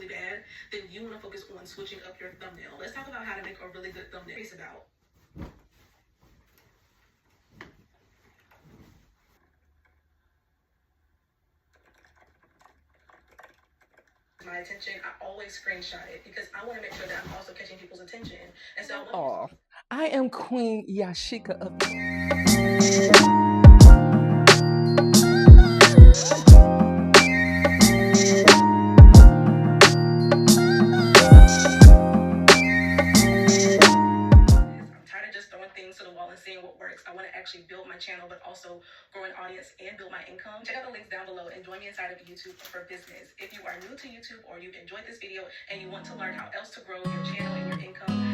really bad, then you want to focus on switching up your thumbnail. Let's talk about how to make a really good thumbnail. It's about my attention. I always screenshot it because I want to make sure that I'm also catching people's attention. And so, oh, I am Queen Yashika of things to the wall and seeing what works. I want to actually build my channel, but also grow an audience and build my income. Check out the links down below and join me inside of YouTube for business. If you are new to YouTube or you've enjoyed this video and you want to learn how else to grow your channel and your income,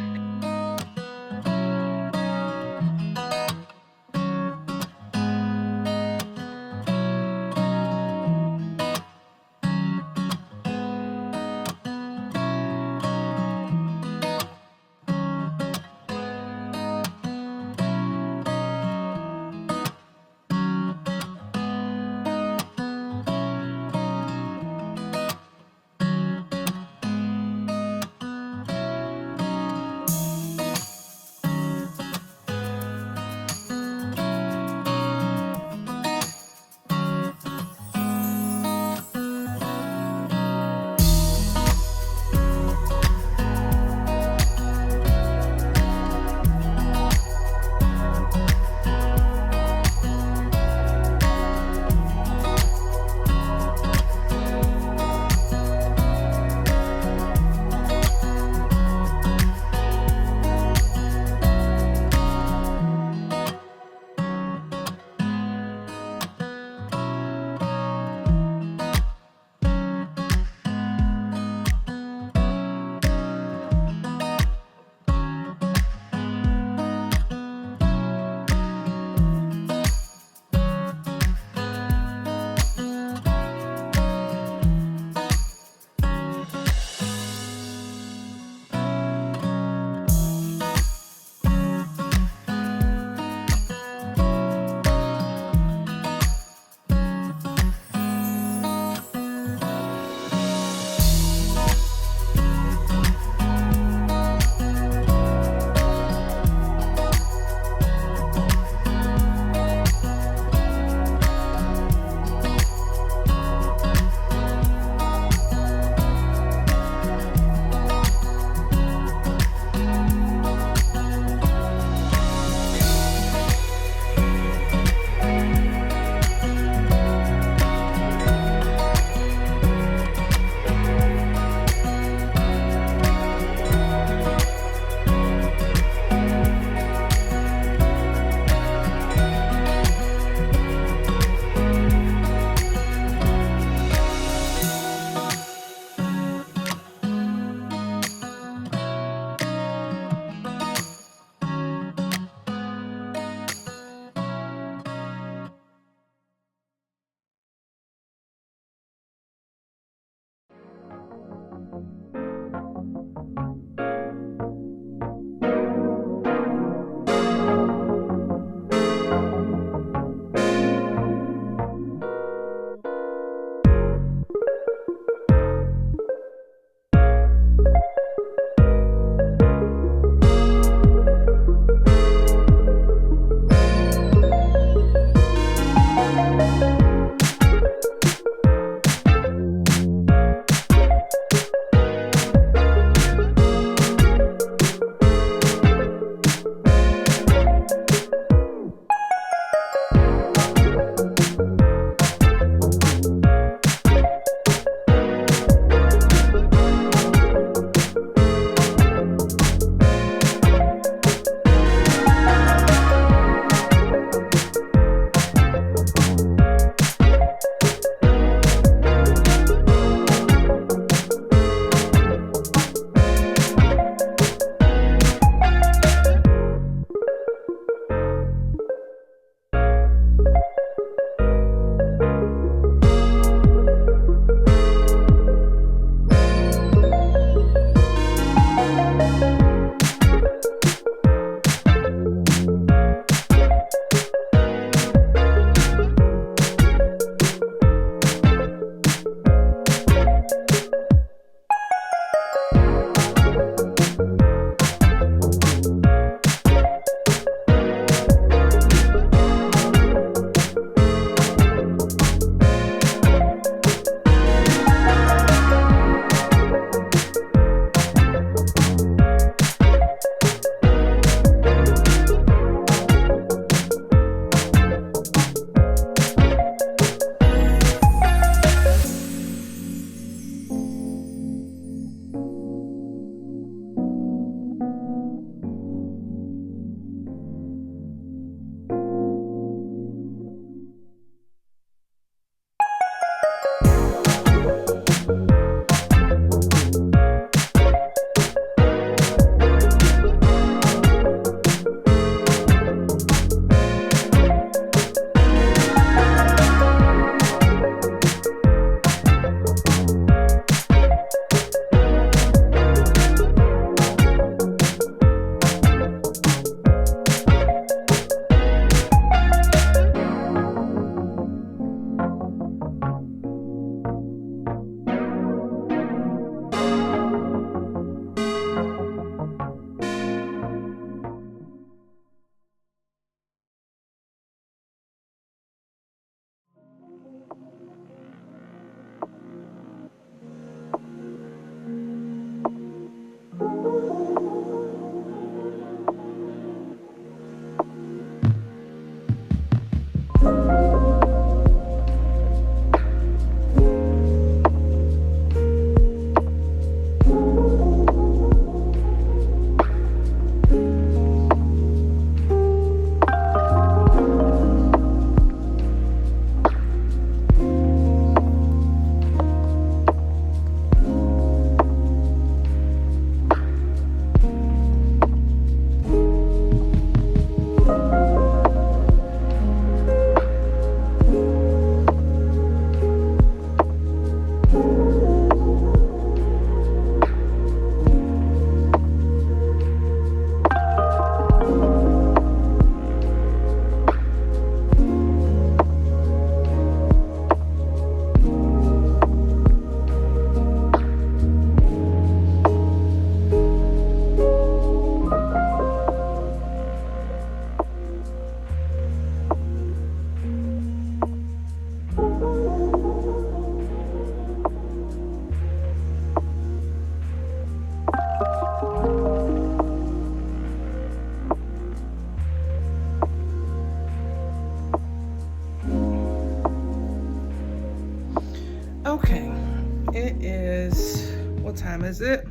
what time is it?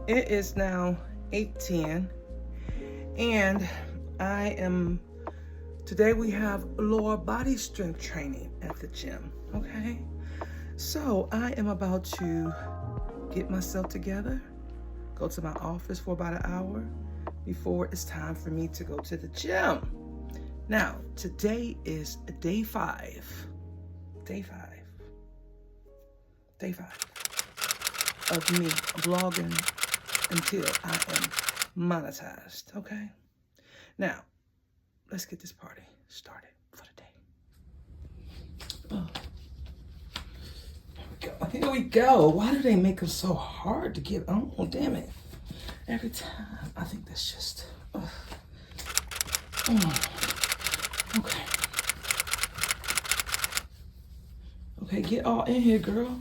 It is now 8:10, and today we have lower body strength training at the gym, okay? So I am about to get myself together, go to my office for about an hour before it's time for me to go to the gym. Now, today is day 5 of me vlogging until I am monetized, okay? Now, let's get this party started for the day. Here we go. Why do they make them so hard to get on? Oh, damn it. Every time. I think that's just... Okay. Okay, get all in here, girl.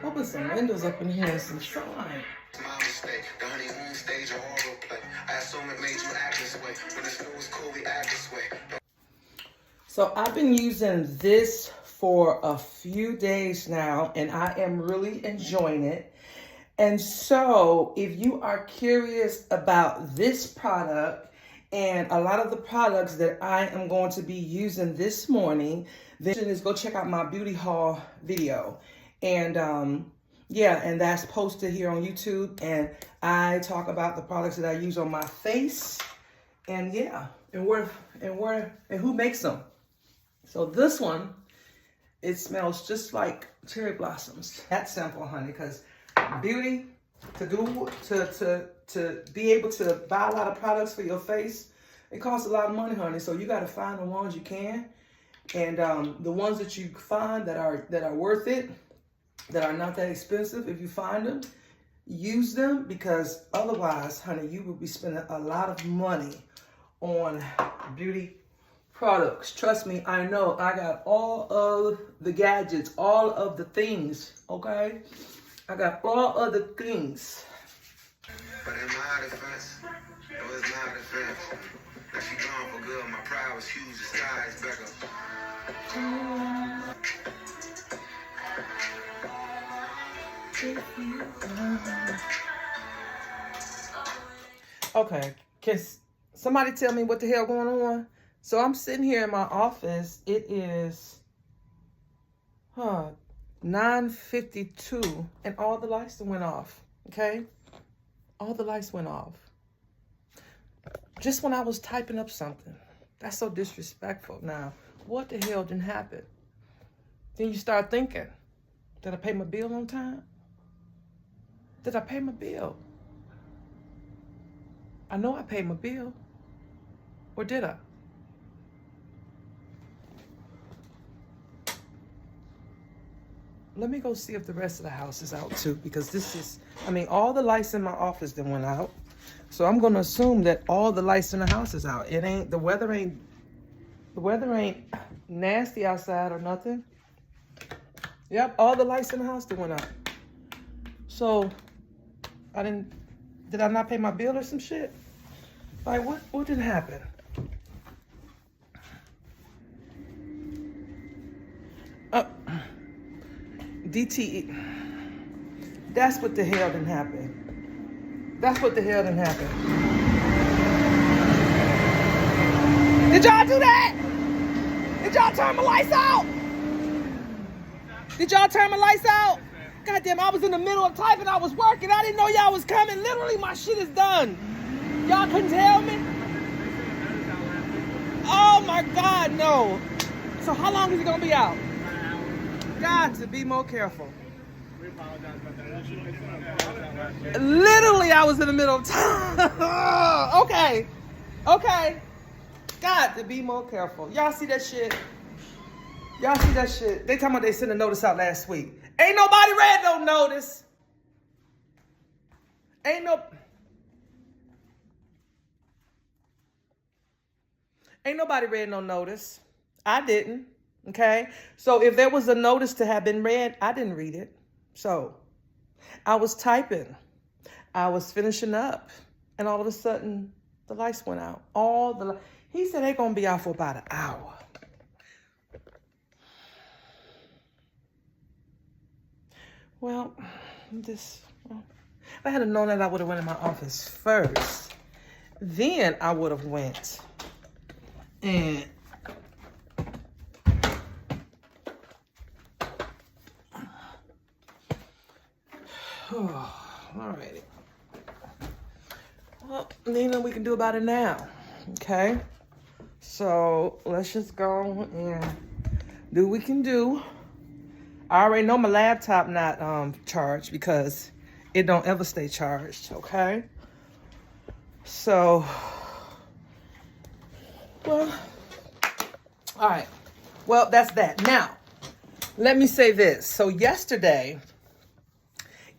Open some windows up in here and some sunlight. My mistake, the honey on stage or horror play. I assume it made you act this way. When the snow was cool, we act this way. So I've been using this for a few days now, and I am really enjoying it. And so if you are curious about this product and a lot of the products that I am going to be using this morning, then is go check out my beauty haul video. And yeah, and that's posted here on YouTube, and I talk about the products that I use on my face, and yeah, and who makes them. So this one, it smells just like cherry blossoms. That's simple, honey, because beauty, to be able to buy a lot of products for your face, it costs a lot of money, honey. So you got to find the ones you can, and the ones that you find that are worth it, that are not that expensive. If you find them, use them, because otherwise, honey, you will be spending a lot of money on beauty products. Trust me, I know. I got all of the gadgets, all of the things, okay? I got all of the things. But in my defense, it was my defense. Now she gone for good, my pride was huge, the sky is bigger. Okay, can somebody tell me what the hell going on? So I'm sitting here in my office. It is 9:52, and all the lights went off, okay? All the lights went off. Just when I was typing up something. That's so disrespectful. Now, what the hell didn't happen? Then you start thinking, did I pay my bill on time? Did I pay my bill? I know I paid my bill. Or did I? Let me go see if the rest of the house is out too, because this is, all the lights in my office that went out. So I'm gonna assume that all the lights in the house is out. The weather ain't nasty outside or nothing. Yep, all the lights in the house that went out. So did I not pay my bill or some shit? Like, what did happen? DTE. That's what the hell didn't happen. That's what the hell didn't happen. Did y'all do that? Did y'all turn my lights out? Did y'all turn my lights out? Goddamn, I was in the middle of typing. I was working. I didn't know y'all was coming. Literally, my shit is done. Y'all couldn't tell me? Oh my God, no. So how long is it gonna be out? Got to be more careful. We apologize about that. Literally, I was in the middle of time. Okay. Got to be more careful. Y'all see that shit? Y'all see that shit? They talking about they sent a notice out last week. Ain't nobody read no notice. Ain't nobody read no notice. I didn't. Okay. So if there was a notice to have been read, I didn't read it. So I was typing. I was finishing up. And all of a sudden, the lights went out. He said they're going to be out for about an hour. Well, if I had known that, I would have went in my office first. Then I would have went and alrighty. Well, Nina, we can do about it now. Okay. So let's just go and do what we can do. I already know my laptop not charged because it don't ever stay charged. Okay. So, well, all right. Well, that's that. Now, let me say this. So yesterday,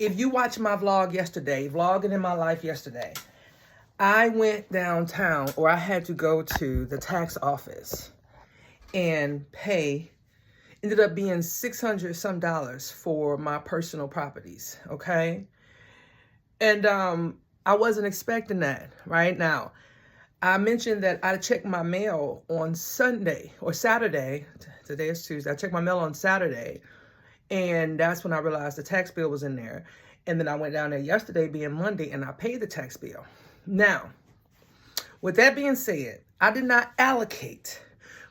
if you watch my vlog yesterday, vlogging in my life yesterday, I went downtown, or I had to go to the tax office and pay. Ended up being $600 some for my personal properties. Okay. And I wasn't expecting that. Right now, I mentioned that I checked my mail on Sunday or Saturday. Today is Tuesday. I checked my mail on Saturday. And that's when I realized the tax bill was in there. And then I went down there yesterday, being Monday, and I paid the tax bill. Now, with that being said, I did not allocate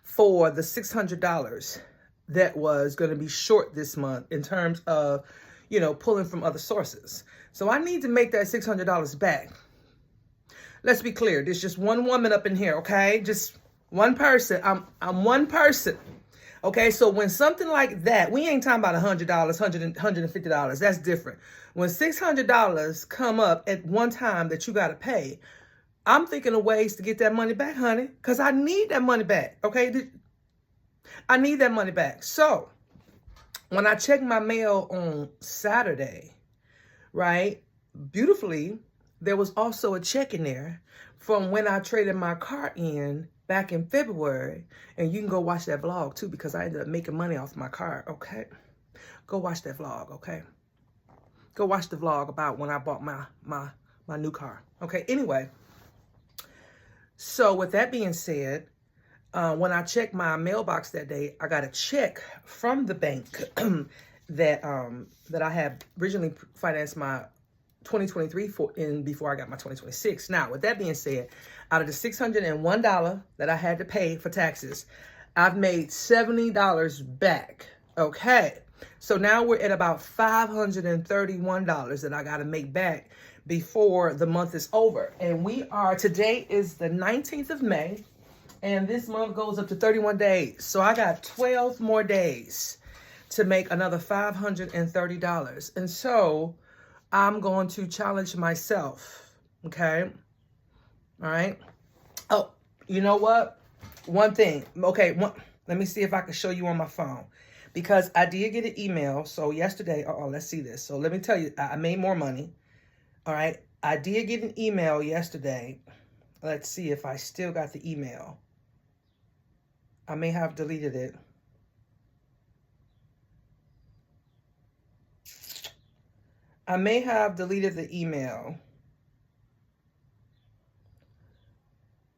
for the $600 that was going to be short this month in terms of, pulling from other sources. So I need to make that $600 back. Let's be clear. There's just one woman up in here, okay? Just one person. I'm one person. Okay, so when something like that, we ain't talking about $100, $150. That's different. When $600 come up at one time that you got to pay, I'm thinking of ways to get that money back, honey, because I need that money back. Okay, I need that money back. So when I checked my mail on Saturday, right, beautifully, there was also a check in there from when I traded my car in back in February. And you can go watch that vlog too, because I ended up making money off my car. Okay. Go watch that vlog. Okay. Go watch the vlog about when I bought my new car. Okay. Anyway. So with that being said, when I checked my mailbox that day, I got a check from the bank that I had originally financed my 2023 before I got my 2026. Now, with that being said, out of the $601 that I had to pay for taxes, I've made $70 back. Okay. So now we're at about $531 that I got to make back before the month is over. And today is the 19th of May, and this month goes up to 31 days. So I got 12 more days to make another $530. And so I'm going to challenge myself. Okay. All right. Oh, you know what? One thing. Okay. Let me see if I can show you on my phone, because I did get an email. So yesterday, let's see this. So let me tell you, I made more money. All right. I did get an email yesterday. Let's see if I still got the email. I may have deleted it. I may have deleted the email.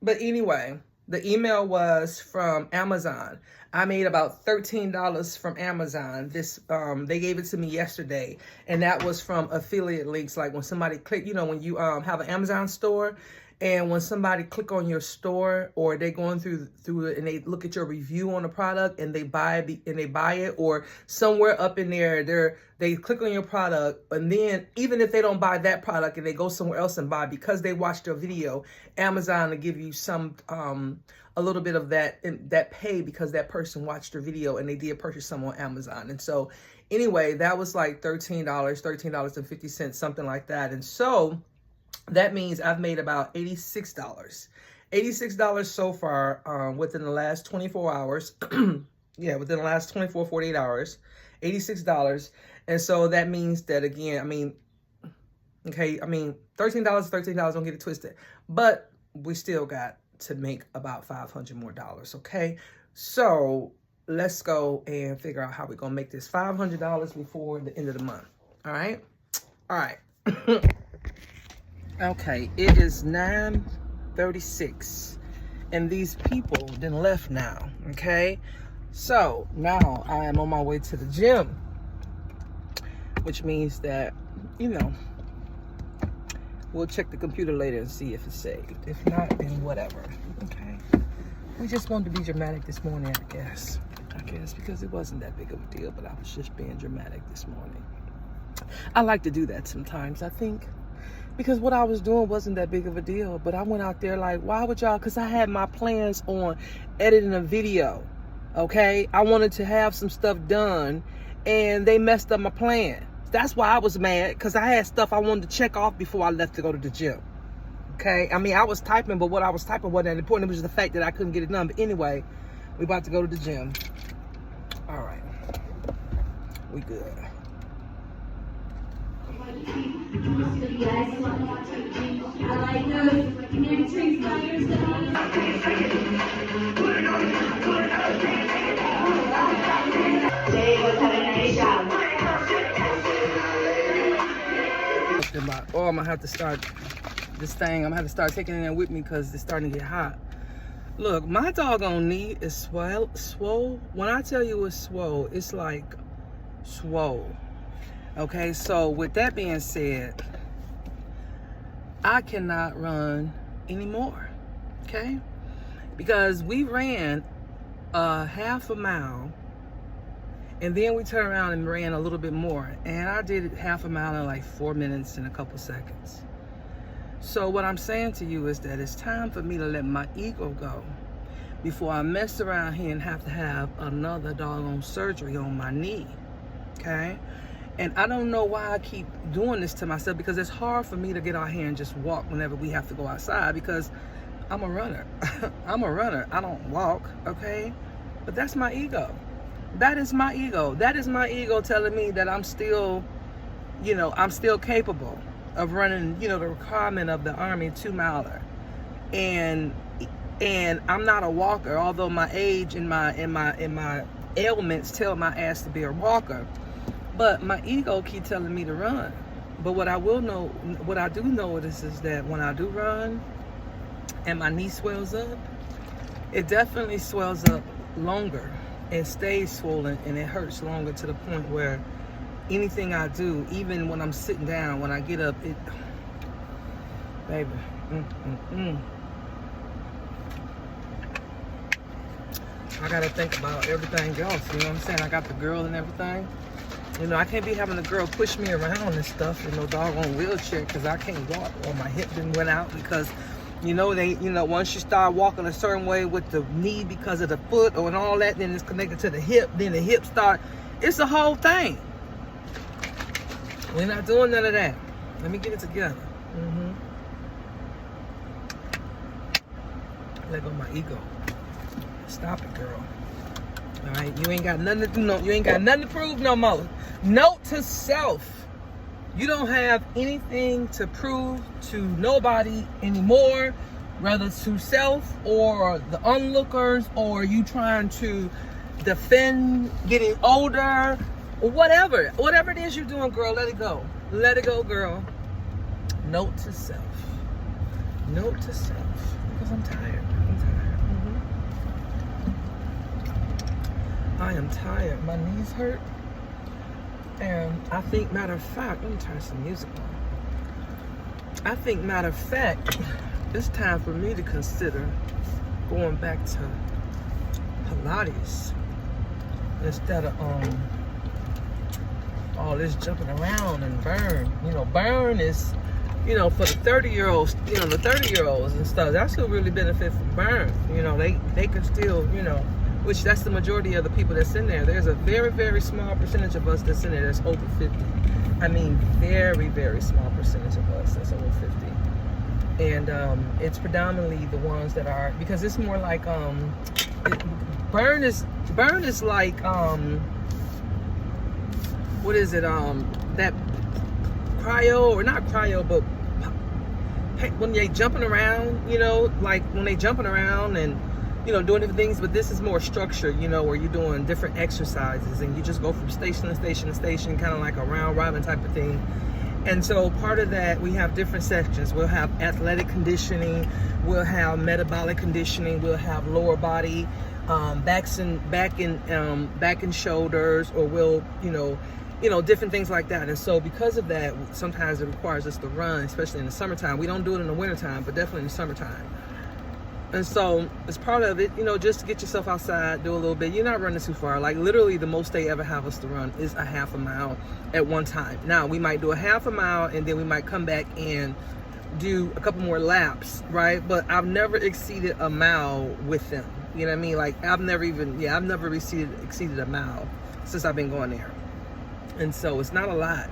But anyway, the email was from Amazon. I made about $13 from Amazon. They gave it to me yesterday, and that was from affiliate links. Like when somebody click, when you have an Amazon store, and when somebody click on your store, or they're going through it and they look at your review on the product and they buy it, or somewhere up in there, they click on your product, and then even if they don't buy that product and they go somewhere else and buy, because they watched your video, Amazon will give you some a little bit of that pay because that person watched your video and they did purchase some on Amazon. And so anyway, that was like $13.50, something like that. And so that means I've made about $86. $86 so far within the last 24 hours. Yeah, within the last 48 hours. $86. And so that means that, again, Okay, I mean, $13 is $13, don't get it twisted. But we still got to make about $500 more, okay? So let's go and figure out how we're gonna make this $500 before the end of the month, all right? All right. Okay, it is 9:36, and these people then left now, okay? So now I am on my way to the gym, which means that, you know, we'll check the computer later and see if it's saved. If not, then whatever, okay? We just wanted to be dramatic this morning, I guess, because it wasn't that big of a deal, but I was just being dramatic this morning. I like to do that sometimes, I think, because what I was doing wasn't that big of a deal, but I went out there like, why would y'all, because I had my plans on editing a video, okay? I wanted to have some stuff done, and they messed up my plan. That's why I was mad, because I had stuff I wanted to check off before I left to go to the gym, okay? I mean, I was typing, but what I was typing wasn't that important. It was just the fact that I couldn't get it done. But anyway, we about to go to the gym. All right, we good. Oh, I'm gonna have to start this thing. I'm gonna have to start taking it in with me because it's starting to get hot. Look, my doggone knee is swole. When I tell you it's swole, it's like swole. Okay, so with that being said, I cannot run anymore, okay? Because we ran a half a mile, and then we turned around and ran a little bit more, and I did half a mile in like 4 minutes and a couple seconds. So what I'm saying to you is that it's time for me to let my ego go before I mess around here and have to have another doggone surgery on my knee, okay? And I don't know why I keep doing this to myself, because it's hard for me to get out here and just walk whenever we have to go outside, because I'm a runner. I'm a runner. I don't walk, okay? But that's my ego. That is my ego. That is my ego telling me that I'm still, you know, I'm still capable of running, you know, the requirement of the Army 2-miler. And I'm not a walker, although my age and my ailments tell my ass to be a walker. But my ego keep telling me to run. But what I do know is that when I do run and my knee swells up, it definitely swells up longer and stays swollen, and it hurts longer to the point where anything I do, even when I'm sitting down, when I get up, it, baby, I gotta think about everything else, you know what I'm saying? I got the girl and everything. You know, I can't be having the girl push me around and stuff in no doggone wheelchair, because I can't walk, or my hip didn't went out, because you know, once you start walking a certain way with the knee because of the foot or and all that, then it's connected to the hip, then the hip start, it's the whole thing. We're not doing none of that. Let me get it together. Let go of my ego. Stop it, girl. All right, you ain't got nothing to do, you ain't got nothing to prove no more. Note to self. You don't have anything to prove to nobody anymore, whether to self or the onlookers, or you trying to defend getting older, or whatever. Whatever it is you're doing, girl, let it go. Let it go, girl. Note to self. Note to self. Because I'm tired. I am tired. My knees hurt. And I think, matter of fact, let me turn some music on. I think, matter of fact, it's time for me to consider going back to Pilates instead of all this jumping around and burn. You know, burn is, you know, for the 30-year-olds, you know, the 30-year-olds and stuff. That's who really benefit from burn. You know, they can still, you know, which that's the majority of the people that's in there. There's a very, very small percentage of us that's in there that's over 50. I mean, very, very small percentage of us that's over 50. And it's predominantly the ones that are, because it's more like, burn is like, what is it, that cryo, or not cryo, but when they jumping around, you know, like when they jumping around and, you know, doing different things. But this is more structured, you know, where you're doing different exercises and you just go from station to station to station, kind of like a round robin type of thing. And so part of that, we have different sections. We'll have athletic conditioning, we'll have metabolic conditioning, we'll have lower body, back and shoulders, or we'll, you know, different things like that. And so because of that, sometimes it requires us to run, especially in the summertime. We don't do it in the wintertime, but definitely in the summertime. And so as part of it, you know, just to get yourself outside, do a little bit. You're not running too far. Like literally the most they ever have us to run is a half a mile at one time. Now we might do a half a mile and then we might come back and do a couple more laps, right? But I've never exceeded a mile with them. You know what I mean? Like I've never exceeded a mile since I've been going there. And so it's not a lot,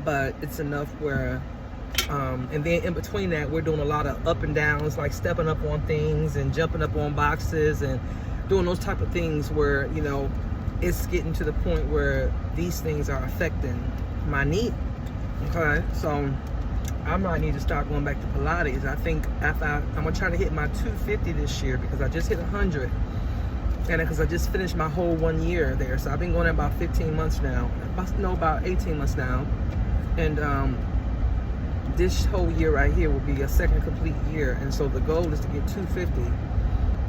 but it's enough where, and then in between that, we're doing a lot of up and downs, like stepping up on things and jumping up on boxes and doing those type of things where, you know, it's getting to the point where these things are affecting my knee. Okay, so I might need to start going back to Pilates. I think I'm gonna try to hit my 250 this year because I just hit 100. And because I just finished my whole 1 year there. So I've been going there about 15 months now. About 18 months now. And this whole year right here will be a second complete year. And so the goal is to get 250.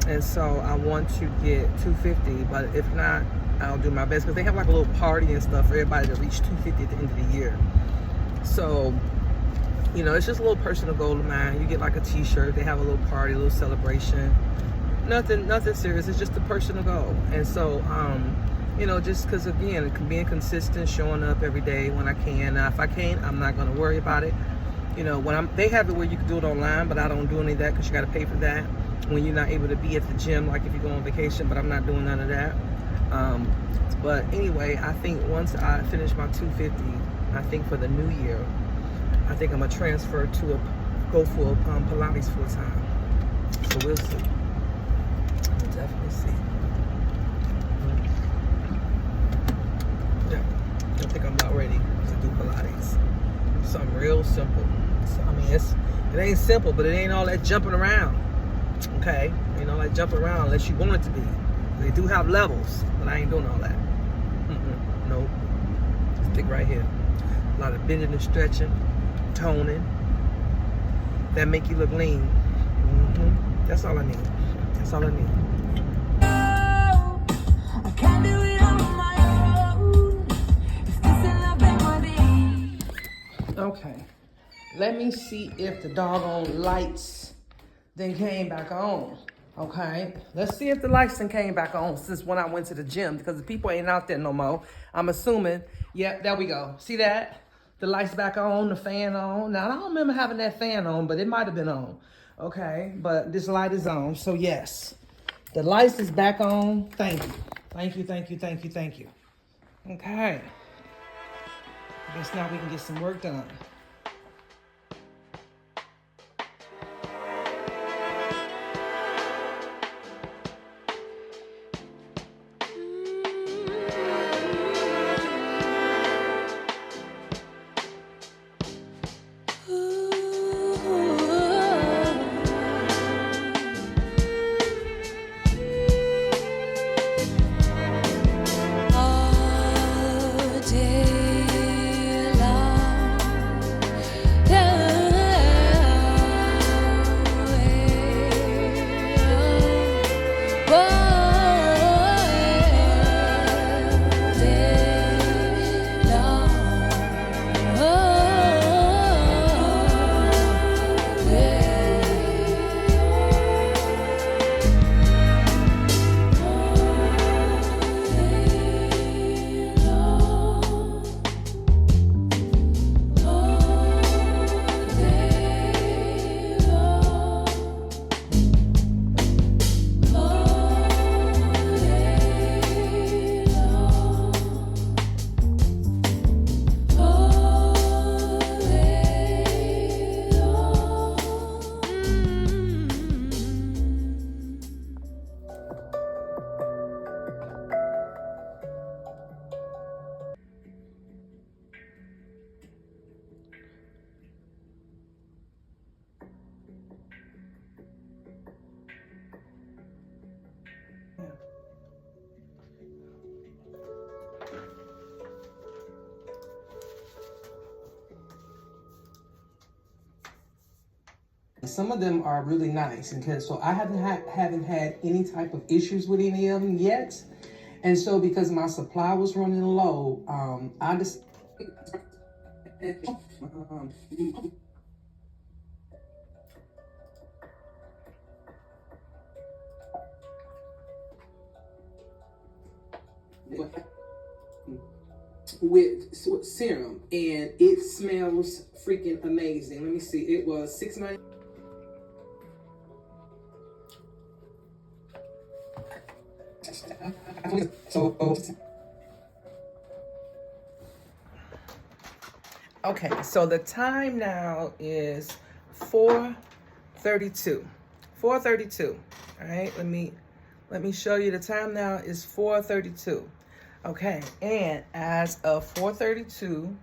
And so I want to get 250, but if not, I'll do my best. Because they have like a little party and stuff for everybody to reach 250 at the end of the year. So, you know, it's just a little personal goal of mine. You get like a t-shirt, they have a little party, a little celebration. Nothing serious. It's just a personal goal. And so, you know, just because again, being consistent, showing up every day when I can. Now, if I can't, I'm not going to worry about it. You know, they have it where you can do it online, but I don't do any of that because you got to pay for that when you're not able to be at the gym, like if you go on vacation. But I'm not doing none of that. But anyway, I think once I finish my 250, I think for the new year, I think I'm gonna transfer to go full Pilates full time. So we'll see. We'll definitely see. Yeah, I think I'm about ready to do Pilates. Something real simple. So, I mean, it ain't simple, but it ain't all that jumping around. Okay, ain't all that jumping around unless you want it to be. They do have levels, but I ain't doing all that. Nope. Stick right here. A lot of bending and stretching, toning. That make you look lean. That's all I need. That's all I need. I can't do it on my own. It's okay. Let me see if the doggone lights then came back on. Okay, let's see if the lights then came back on since when I went to the gym, because the people ain't out there no more. I'm assuming, yep, there we go. See that? The lights back on, the fan on. Now, I don't remember having that fan on, but it might have been on. Okay, but this light is on, so yes. The lights is back on. Thank you. Thank you, thank you, thank you, thank you. Okay. I guess now we can get some work done. Some of them are really nice, and so I haven't had any type of issues with any of them yet. And so because my supply was running low, I just with serum, and it smells freaking amazing. Let me see. It was $6.99. Okay, so the time now is 4:32. 4:32. All right, let me show you. The time now is 4:32. Okay, and as of 4:32,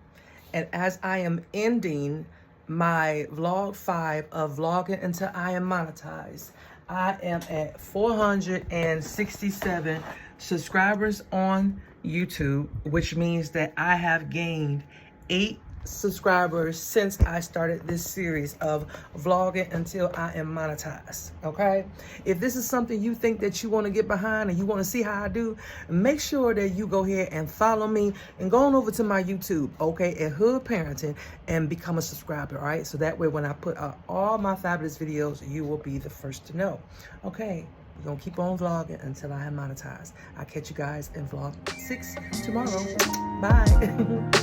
and as I am ending my vlog 5 of vlogging until I am monetized, I am at 467 subscribers on YouTube, which means that I have gained 8 subscribers since I started this series of vlogging until I am monetized. Okay, if this is something you think that you want to get behind and you want to see how I do, make sure that you go ahead and follow me and go on over to my YouTube, okay, at Hood Parenting, and become a subscriber. All right, so that way when I put out all my fabulous videos, you will be the first to know. Okay, we're gonna keep on vlogging until I am monetized. I'll catch you guys in vlog 6 tomorrow. Bye.